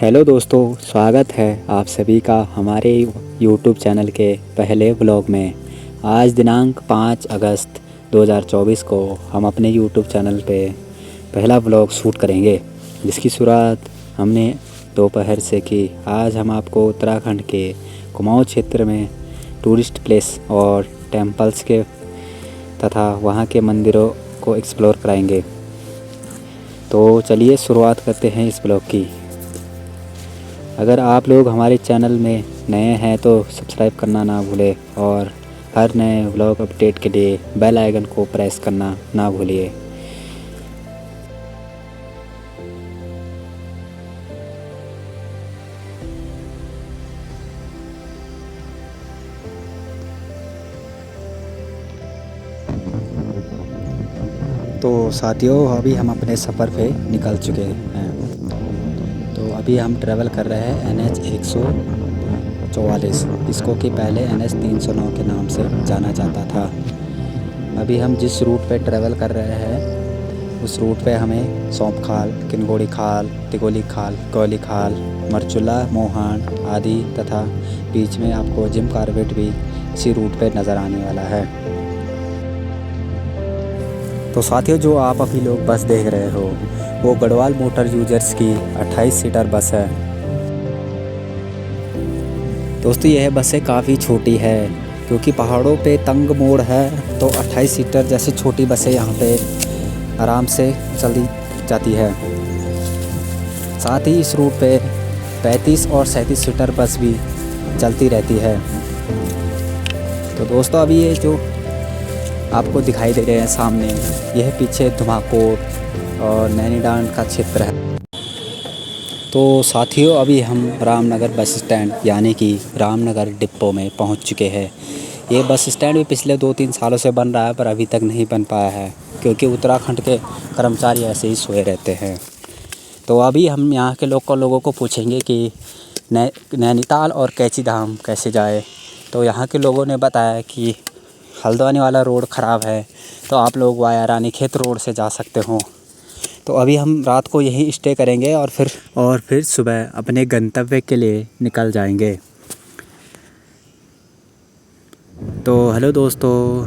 Hello दोस्तों, स्वागत है आप सभी का हमारे यूट्यूब चैनल के पहले व्लॉग में। आज दिनांक 5 अगस्त 2024 को हम अपने यूट्यूब चैनल पे पहला व्लॉग शूट करेंगे, जिसकी शुरुआत हमने दोपहर से की। आज हम आपको उत्तराखंड के कुमाऊं क्षेत्र में टूरिस्ट प्लेस और टेम्पल्स के तथा वहाँ के मंदिरों को एक्सप्लोर कराएंगे। तो चलिए शुरुआत करते हैं इस ब्लॉग की। अगर आप लोग हमारे चैनल में नए हैं तो सब्सक्राइब करना ना भूलें और हर नए व्लॉग अपडेट के लिए बेल आइकन को प्रेस करना ना भूलिए। तो साथियों, अभी हम अपने सफ़र पे निकल चुके हैं। तो अभी हम ट्रैवल कर रहे हैं NH 144, इसको कि पहले NH 309 के नाम से जाना जाता था। अभी हम जिस रूट पे ट्रैवल कर रहे हैं उस रूट पे हमें सौंप खाल, किनगोड़ी खाल, तिगोली खाल, कोयली खाल, मरचुला, मोहान आदि तथा बीच में आपको जिम कार्बेट भी इसी रूट पे नज़र आने वाला है। तो साथियों, जो आप अभी लोग बस देख रहे हो वो गढ़वाल मोटर यूजर्स की 28 सीटर बस है। दोस्तों, यह बसें काफ़ी छोटी है क्योंकि पहाड़ों पे तंग मोड़ है, तो 28 सीटर जैसी छोटी बसें यहाँ पे आराम से चली जाती है। साथ ही इस रूट पे 35 और 37 सीटर बस भी चलती रहती है। तो दोस्तों, अभी ये जो आपको दिखाई दे रहे हैं सामने, यह पीछे धुमाकोट और नैनीडांड का क्षेत्र है। तो साथियों, अभी हम रामनगर बस स्टैंड यानी कि रामनगर डिपो में पहुंच चुके हैं। ये बस स्टैंड भी पिछले 2-3 सालों से बन रहा है, पर अभी तक नहीं बन पाया है क्योंकि उत्तराखंड के कर्मचारी ऐसे ही सोए रहते हैं। तो अभी हम यहाँ के लोगों को पूछेंगे कि नैनीताल और कैंची धाम कैसे जाए। तो यहाँ के लोगों ने बताया कि हल्द्वानी वाला रोड ख़राब है, तो आप लोग वाया रानीखेत रोड से जा सकते हो। तो अभी हम रात को यहीं स्टे करेंगे और फिर सुबह अपने गंतव्य के लिए निकल जाएंगे। तो हेलो दोस्तों,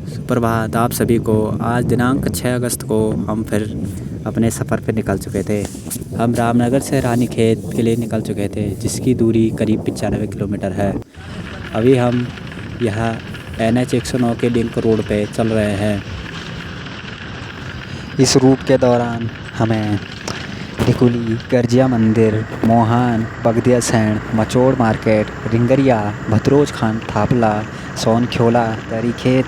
सुप्रभात आप सभी को। आज दिनांक 6 अगस्त को हम फिर अपने सफ़र पर निकल चुके थे। हम रामनगर से रानीखेत के लिए निकल चुके थे, जिसकी दूरी करीब 95 किलोमीटर है। अभी हम यहाँ NH 109 के लिंक रोड पे चल रहे हैं। इस रूट के दौरान हमें टिकुली, गर्जिया मंदिर, मोहान, बगदिया सैंड, मचोड़ मार्केट, रिंगरिया, भतरोज खान, थापला, सोनख्योला, तरीखेत,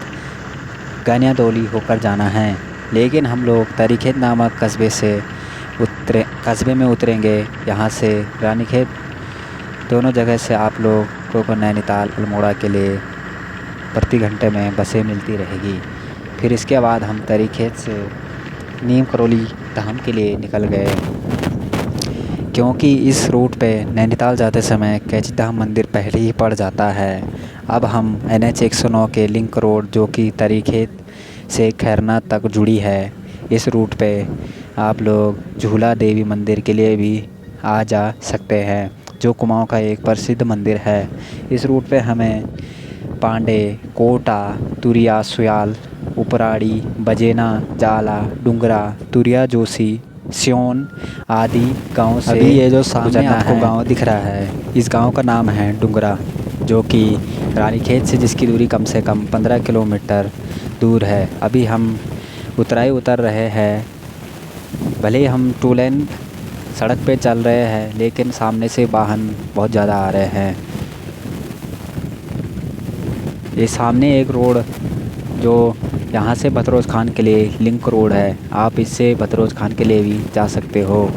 गानियादोली होकर जाना है। लेकिन हम लोग तरीखेत नामक कस्बे में उतरेंगे। यहाँ से रानीखेत दोनों जगह से आप लोगों को नैनीताल अल्मोड़ा के लिए प्रति घंटे में बसें मिलती रहेगी। फिर इसके बाद हम तरीखेत से नीम करोली धाम के लिए निकल गए, क्योंकि इस रूट पे नैनीताल जाते समय कैंची धाम मंदिर पहले ही पड़ जाता है। अब हम NH 109 के लिंक रोड, जो कि तरीखेत से खैरना तक जुड़ी है, इस रूट पे आप लोग झूला देवी मंदिर के लिए भी आ जा सकते हैं, जो कुमाऊं का एक प्रसिद्ध मंदिर है। इस रूट पे हमें पांडे, कोटा, तुरिया, सुयाल, उपराड़ी, बजेना, जाला, डुंगरा, तुरिया जोशी, स्योन आदि गांव से अभी ये जो सामने आपको गांव दिख रहा है, इस गांव का नाम है डुंगरा, जो कि रानीखेत से जिसकी दूरी कम से कम 15 किलोमीटर दूर है। अभी हम उतर रहे हैं। भले ही हम 2 लेन सड़क पे चल रहे हैं, लेकिन सामने से वाहन बहुत ज़्यादा आ रहे हैं। ये सामने एक रोड जो यहाँ से भतरोज खान के लिए लिंक रोड है, आप इससे भतरोज खान के लिए भी जा सकते हो।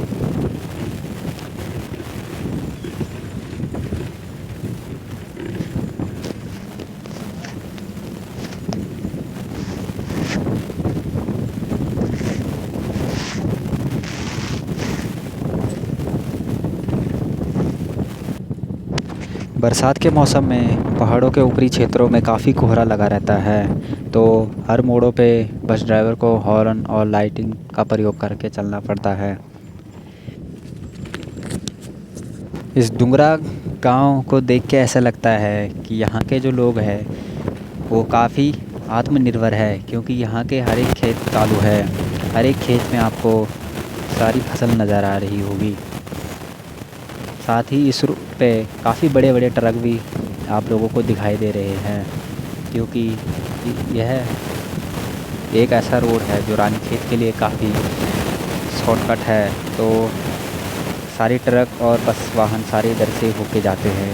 बरसात के मौसम में पहाड़ों के ऊपरी क्षेत्रों में काफ़ी कोहरा लगा रहता है, तो हर मोड़ों पे बस ड्राइवर को हॉर्न और लाइटिंग का प्रयोग करके चलना पड़ता है। इस डुंगरा गांव को देख के ऐसा लगता है कि यहाँ के जो लोग हैं वो काफ़ी आत्मनिर्भर है, क्योंकि यहाँ के हर एक खेत चालू है। हर एक खेत में आपको सारी फसल नज़र आ रही होगी। साथ ही इस रूट पे काफ़ी बड़े बड़े ट्रक भी आप लोगों को दिखाई दे रहे हैं, क्योंकि यह एक ऐसा रोड है जो रानीखेत के लिए काफ़ी शॉर्टकट है। तो सारे ट्रक और बस वाहन सारे इधर से होके जाते हैं।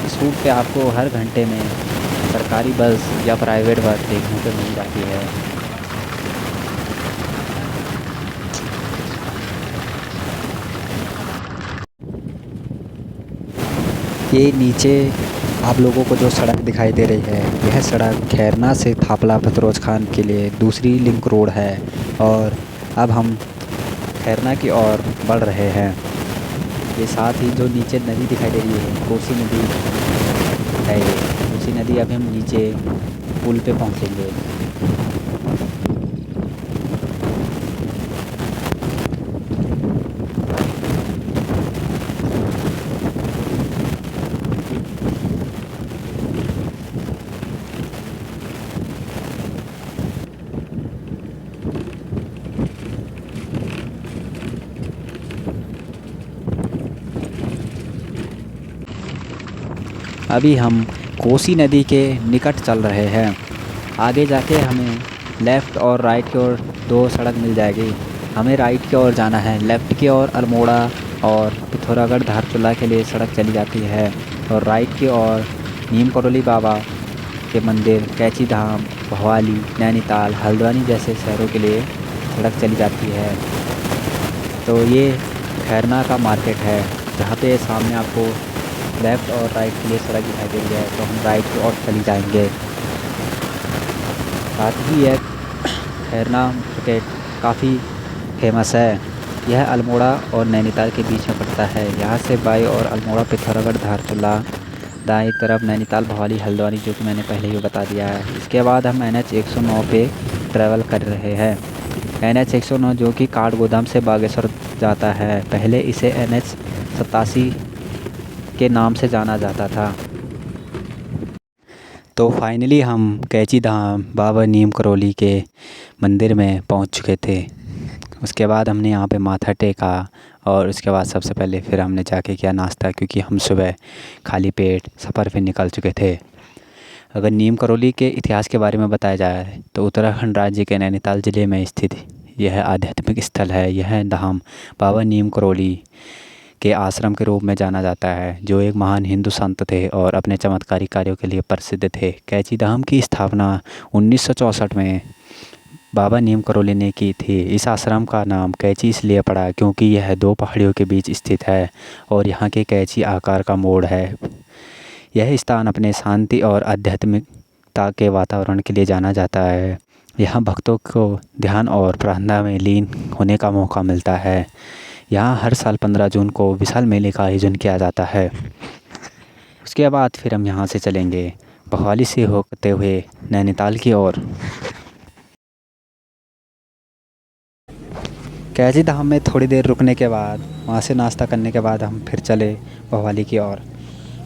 इस रूट पे आपको हर घंटे में सरकारी बस या प्राइवेट बस देखने को मिल जाती है। ये नीचे आप लोगों को जो सड़क दिखाई दे रही है, यह सड़क खैरना से थापला भतरोज खान के लिए दूसरी लिंक रोड है। और अब हम खैरना की ओर बढ़ रहे हैं। ये साथ ही जो नीचे नदी दिखाई दे रही है, कोसी नदी है। ये कोसी नदी अभी हम नीचे पुल पे पहुंचेंगे। अभी हम कोसी नदी के निकट चल रहे हैं। आगे जाके हमें लेफ़्ट और राइट की ओर दो सड़क मिल जाएगी। हमें राइट की ओर जाना है। लेफ़्ट की ओर अल्मोड़ा और पिथौरागढ़ धारचूला के लिए सड़क चली जाती है, और राइट की ओर नीम करोली बाबा के मंदिर, कैची धाम, भवाली, नैनीताल, हल्द्वानी जैसे शहरों के लिए सड़क चली जाती है। तो ये खैरना का मार्केट है, जहाँ पे सामने आपको लेफ़्ट और राइट के लिए सड़क दिखाई दे रही है। तो हम राइट की ओर चली जाएंगे। साथ ही यह खैरना मार्केट काफ़ी फेमस है। यह अल्मोड़ा और नैनीताल के बीच में पड़ता है। यहाँ से बाई और अल्मोड़ा, पिथौरागढ़, धारचूला, दाईं तरफ नैनीताल, भवाली, हल्द्वानी, जो कि मैंने पहले ही बता दिया है। इसके बाद हम NH 109 पे ट्रैवल कर रहे हैं। NH 109 जो कि काठगोदाम से बागेश्वर जाता है। पहले इसे NH 87 के नाम से जाना जाता था। तो फाइनली हम कैची धाम बाबा नीम करोली के मंदिर में पहुंच चुके थे। उसके बाद हमने यहाँ पे माथा टेका, और उसके बाद सबसे पहले फिर हमने जाके किया नाश्ता, क्योंकि हम सुबह खाली पेट सफ़र पे निकल चुके थे। अगर नीम करोली के इतिहास के बारे में बताया जाए तो उत्तराखंड राज्य के नैनीताल ज़िले में स्थित यह आध्यात्मिक स्थल है। यह धाम बाबा नीम करोली के आश्रम के रूप में जाना जाता है, जो एक महान हिंदू संत थे और अपने चमत्कारी कार्यों के लिए प्रसिद्ध थे। कैची धाम की स्थापना 1964 में बाबा नीम करोली ने की थी। इस आश्रम का नाम कैची इसलिए पड़ा क्योंकि यह दो पहाड़ियों के बीच स्थित है और यहाँ के कैची आकार का मोड़ है। यह स्थान अपने शांति और आध्यात्मिकता के वातावरण के लिए जाना जाता है। यहाँ भक्तों को ध्यान और प्रार्थना में लीन होने का मौका मिलता है। यहाँ हर साल 15 जून को विशाल मेले का आयोजन किया जाता है। उसके बाद फिर हम यहाँ से चलेंगे भवाली से होते हुए नैनीताल की ओर। कैची धाम में थोड़ी देर रुकने के बाद, वहाँ से नाश्ता करने के बाद हम फिर चले भवाली की ओर।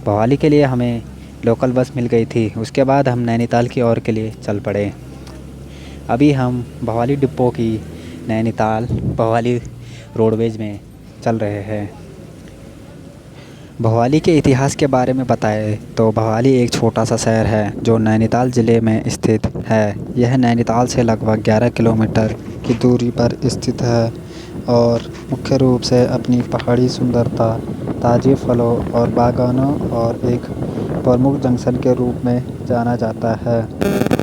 भवाली के लिए हमें लोकल बस मिल गई थी। उसके बाद हम नैनीताल की ओर के लिए चल पड़े। अभी हम भवाली डिपो की नैनीताल भवाली रोडवेज में चल रहे हैं। भवाली के इतिहास के बारे में बताएं तो भवाली एक छोटा सा शहर है जो नैनीताल ज़िले में स्थित है। यह नैनीताल से लगभग 11 किलोमीटर की दूरी पर स्थित है और मुख्य रूप से अपनी पहाड़ी सुंदरता, ताज़े फलों और बागानों और एक प्रमुख जंक्शन के रूप में जाना जाता है।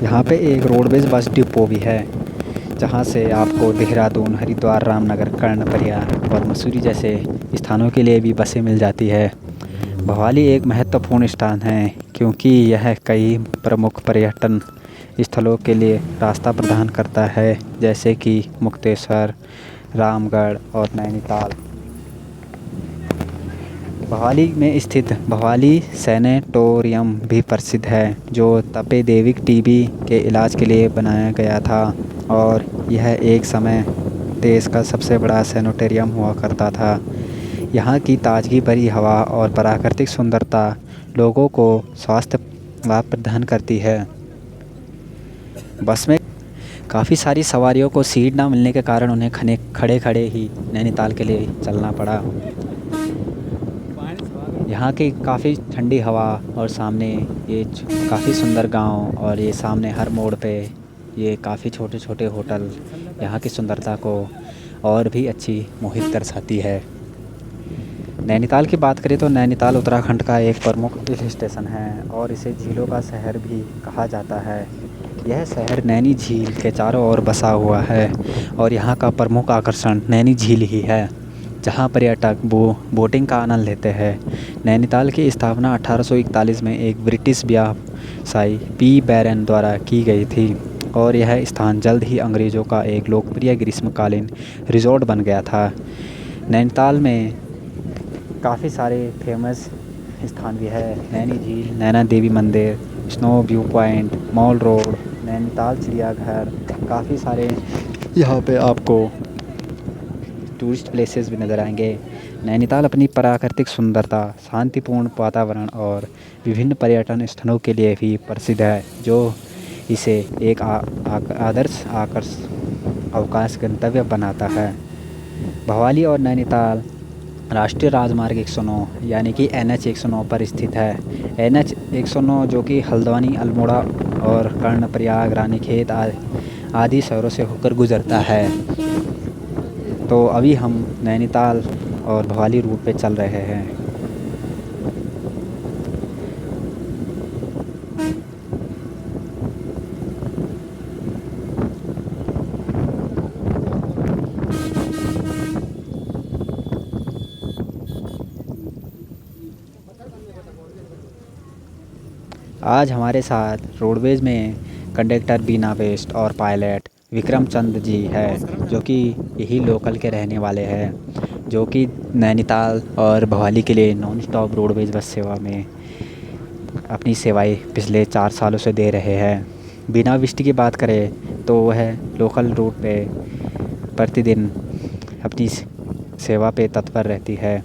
यहाँ पे एक रोडवेज बस डिपो भी है, जहाँ से आपको देहरादून, हरिद्वार, रामनगर, कर्णप्रया और मसूरी जैसे स्थानों के लिए भी बसें मिल जाती है। भवाली एक महत्वपूर्ण स्थान है क्योंकि यह कई प्रमुख पर्यटन स्थलों के लिए रास्ता प्रदान करता है, जैसे कि मुक्तेश्वर, रामगढ़ और नैनीताल। भवाली में स्थित भवाली सैनेटोरियम भी प्रसिद्ध है, जो तपेदिक टीबी के इलाज के लिए बनाया गया था और यह एक समय देश का सबसे बड़ा सैनिटोरियम हुआ करता था। यहाँ की ताजगी भरी हवा और प्राकृतिक सुंदरता लोगों को स्वास्थ्य लाभ प्रदान करती है। बस में काफ़ी सारी सवारियों को सीट ना मिलने के कारण उन्हें खड़े खड़े ही नैनीताल के लिए चलना पड़ा। यहाँ की काफ़ी ठंडी हवा और सामने ये काफ़ी सुंदर गांव और ये सामने हर मोड़ पे ये काफ़ी छोटे छोटे होटल यहाँ की सुंदरता को और भी अच्छी मोहित दर्शाती है। नैनीताल की बात करें तो नैनीताल उत्तराखंड का एक प्रमुख हिल स्टेशन है और इसे झीलों का शहर भी कहा जाता है। यह शहर नैनी झील के चारों ओर बसा हुआ है और यहाँ का प्रमुख आकर्षण नैनी झील ही है, जहाँ पर्यटक बोटिंग का आनंद लेते हैं। नैनीताल की स्थापना 1841 में एक ब्रिटिश व्यवसायी पी बैरन द्वारा की गई थी और यह स्थान जल्द ही अंग्रेज़ों का एक लोकप्रिय ग्रीष्मकालीन रिजॉर्ट बन गया था। नैनीताल में काफ़ी सारे फेमस स्थान भी है। नैनी झील, नैना देवी मंदिर, snow view point, mall road, Nainital चिड़ियाघर, काफ़ी सारे यहाँ पे आपको टूरिस्ट प्लेसेस भी नज़र आएंगे। नैनीताल अपनी प्राकृतिक सुंदरता, शांतिपूर्ण वातावरण और विभिन्न पर्यटन स्थलों के लिए भी प्रसिद्ध है, जो इसे एक आदर्श अवकाश गंतव्य बनाता है। भवाली और नैनीताल राष्ट्रीय राजमार्ग 109 यानी कि NH 109 पर स्थित है। NH 109 जो कि हल्द्वानी, अल्मोड़ा और कर्णप्रयाग, रानीखेत आदि शहरों से होकर गुजरता है। तो अभी हम नैनीताल और भवाली रूट पे चल रहे हैं। आज हमारे साथ रोडवेज़ में कंडक्टर बीना वेस्ट और पायलट विक्रम चंद जी है, जो कि यही लोकल के रहने वाले हैं, जो कि नैनीताल और भवाली के लिए नॉन स्टॉप रोडवेज़ बस सेवा में अपनी सेवाएं पिछले 4 सालों से दे रहे हैं। बीना वेस्ट की बात करें तो वह लोकल रूट पे प्रतिदिन अपनी सेवा पे तत्पर रहती है।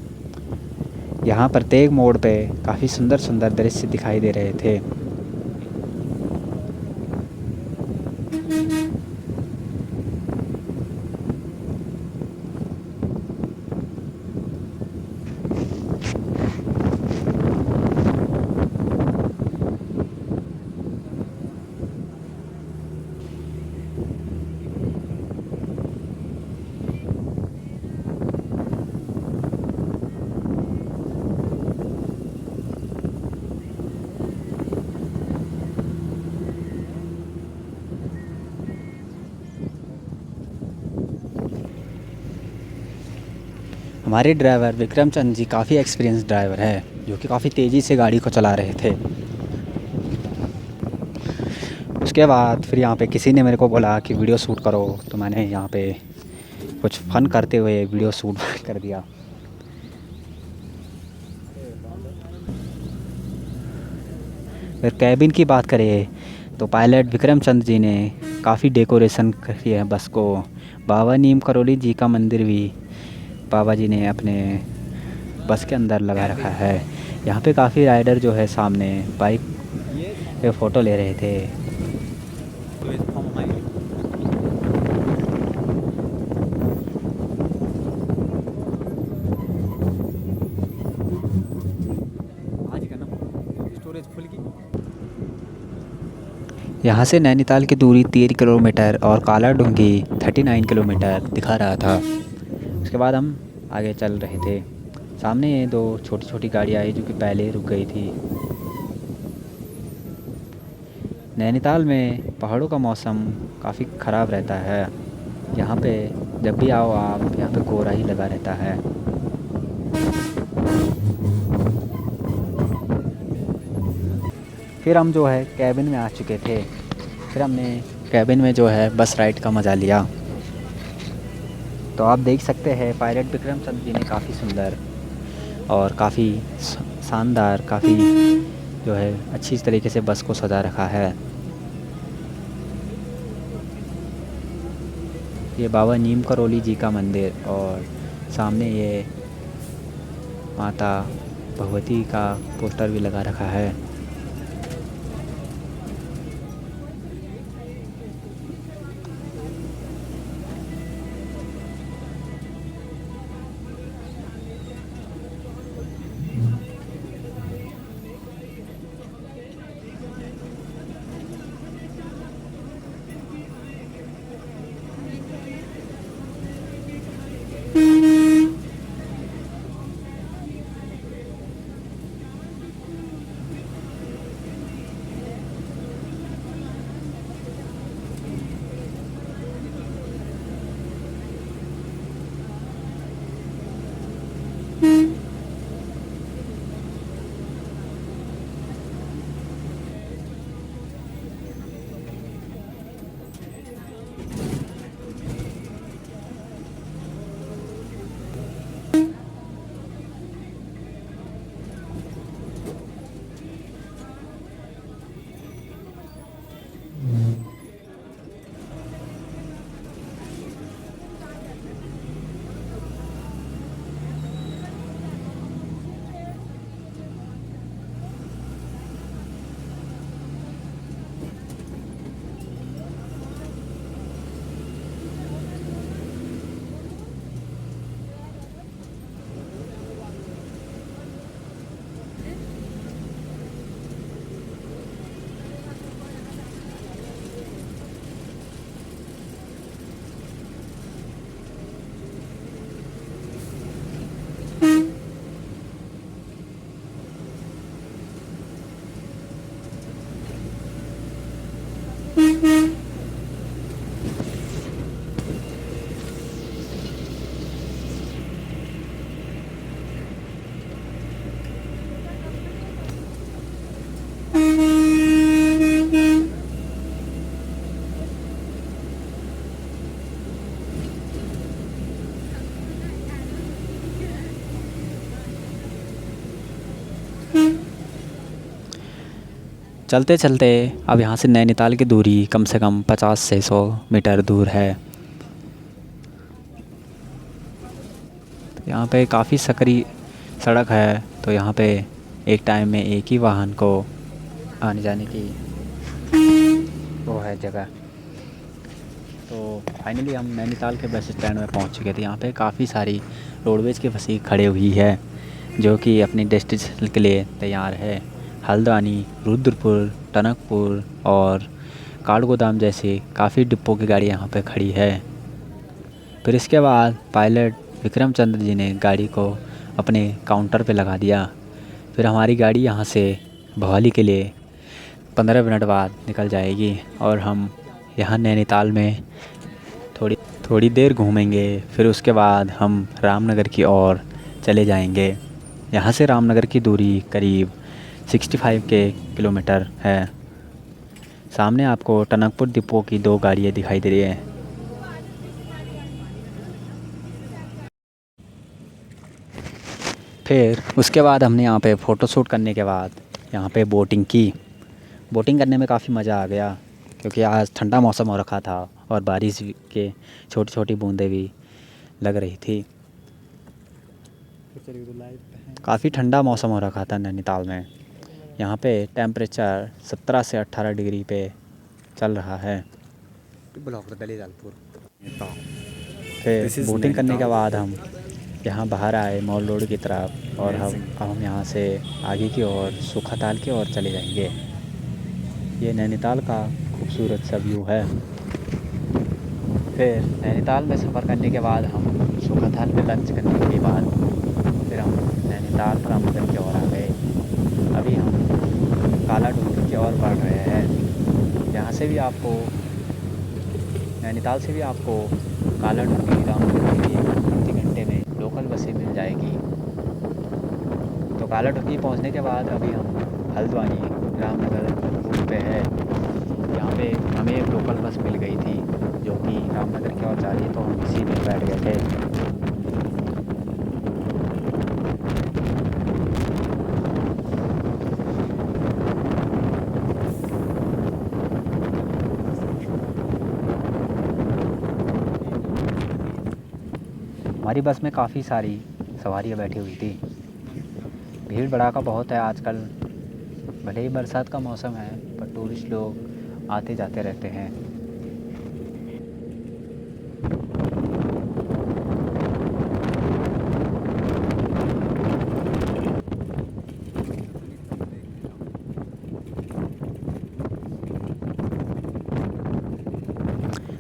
यहाँ प्रत्येक मोड़ पे काफ़ी सुंदर सुंदर दृश्य दिखाई दे रहे थे। हमारे ड्राइवर विक्रम चंद जी काफ़ी एक्सपीरियंस ड्राइवर है, जो कि काफ़ी तेज़ी से गाड़ी को चला रहे थे। उसके बाद फिर यहाँ पे किसी ने मेरे को बोला कि वीडियो शूट करो, तो मैंने यहाँ पे कुछ फ़न करते हुए वीडियो शूट कर दिया। फिर कैबिन की बात करें तो पायलट विक्रम चंद जी ने काफ़ी डेकोरेशन की है बस को। बाबा नीम करोली जी का मंदिर भी बाबा जी ने अपने बस के अंदर लगा रखा है। यहाँ पे काफ़ी राइडर जो है सामने बाइक पे फ़ोटो ले रहे थे। यहाँ से नैनीताल की दूरी 13 किलोमीटर और कालाडूंगी 39 किलोमीटर दिखा रहा था। उसके बाद हम आगे चल रहे थे। सामने ये 2 छोटी छोटी गाड़ियाँ आई जो कि पहले रुक गई थी। नैनीताल में पहाड़ों का मौसम काफ़ी ख़राब रहता है। यहाँ पे जब भी आओ आप, यहाँ पे कोहरा ही लगा रहता है। फिर हम जो है कैबिन में आ चुके थे। फिर हमने कैबिन में जो है बस राइड का मज़ा लिया। तो आप देख सकते हैं पायलट विक्रम चंद जी ने काफ़ी सुंदर और काफ़ी शानदार, काफ़ी जो है अच्छी तरीके से बस को सजा रखा है। ये बाबा नीम करोली जी का मंदिर और सामने ये माता भगवती का पोस्टर भी लगा रखा है। चलते चलते अब यहाँ से नैनीताल की दूरी कम से कम 50 से 100 मीटर दूर है। यहाँ पे काफ़ी सकरी सड़क है, तो यहाँ पे एक टाइम में एक ही वाहन को आने जाने की वो है जगह। तो फाइनली हम नैनीताल के बस स्टैंड में पहुँच चुके थे। यहाँ पे काफ़ी सारी रोडवेज़ की बसें खड़ी हुई है जो कि अपनी डेस्टिनेशन के लिए तैयार है। हल्द्वानी, रुद्रपुर, टनकपुर और काठगोदाम जैसे काफ़ी डिब्बों की गाड़ी यहाँ पे खड़ी है। फिर इसके बाद पायलट विक्रम चंद्र जी ने गाड़ी को अपने काउंटर पे लगा दिया। फिर हमारी गाड़ी यहाँ से भवाली के लिए 15 मिनट बाद निकल जाएगी और हम यहाँ नैनीताल में थोड़ी देर घूमेंगे। फिर उसके बाद हम रामनगर की ओर चले जाएंगे। यहाँ से रामनगर की दूरी करीब 65 किलोमीटर है। सामने आपको टनकपुर डिपो की 2 गाड़ियाँ दिखाई दे रही है। फिर उसके बाद हमने यहाँ पे फ़ोटो शूट करने के बाद यहाँ पे बोटिंग की। बोटिंग करने में काफ़ी मज़ा आ गया क्योंकि आज ठंडा मौसम हो रखा था और बारिश के छोटी छोटी बूंदें भी लग रही थी। काफ़ी ठंडा मौसम हो रखा था नैनीताल में। यहाँ पे टेम्परेचर 17 से 18 डिग्री पे चल रहा है। फिर बोटिंग करने के बाद हम यहाँ बाहर आए मॉल रोड की तरफ और हम यहाँ से आगे की ओर सूखाताल की ओर चले जाएंगे। ये नैनीताल का खूबसूरत सा व्यू है। फिर नैनीताल में सफ़र करने के बाद हम सूखाताल में लंच करने के बाद फिर हम नैनीताल रामनगर की ओर आ गए। अभी हम काला डूंगर की ओर बढ़ रहे हैं। यहाँ से भी आपको नैनीताल से भी आपको काला डूंगी रामनगर के लिए प्रति घंटे में लोकल बसें मिल जाएगी। तो काला डूंगी पहुँचने के बाद अभी हम हल्द्वानी रामनगर रूट पे है। यहाँ पे हमें एक लोकल बस मिल गई थी जो कि रामनगर की ओर जा रही है, तो हम इसी में बैठ गए थे। हमारी बस में काफ़ी सारी सवारियाँ बैठी हुई थी। भीड़ भड़ाका बहुत है आजकल। भले ही बरसात का मौसम है पर टूरिस्ट लोग आते जाते रहते हैं।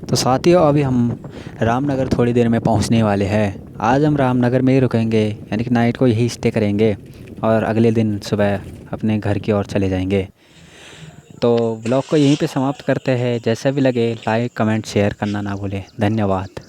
तो साथियों, अभी हम रामनगर थोड़ी देर में पहुंचने वाले हैं। आज हम रामनगर में ही रुकेंगे, यानी कि नाइट को यही स्टे करेंगे और अगले दिन सुबह अपने घर की ओर चले जाएंगे। तो ब्लॉग को यहीं पे समाप्त करते हैं। जैसा भी लगे लाइक कमेंट शेयर करना ना भूलें। धन्यवाद।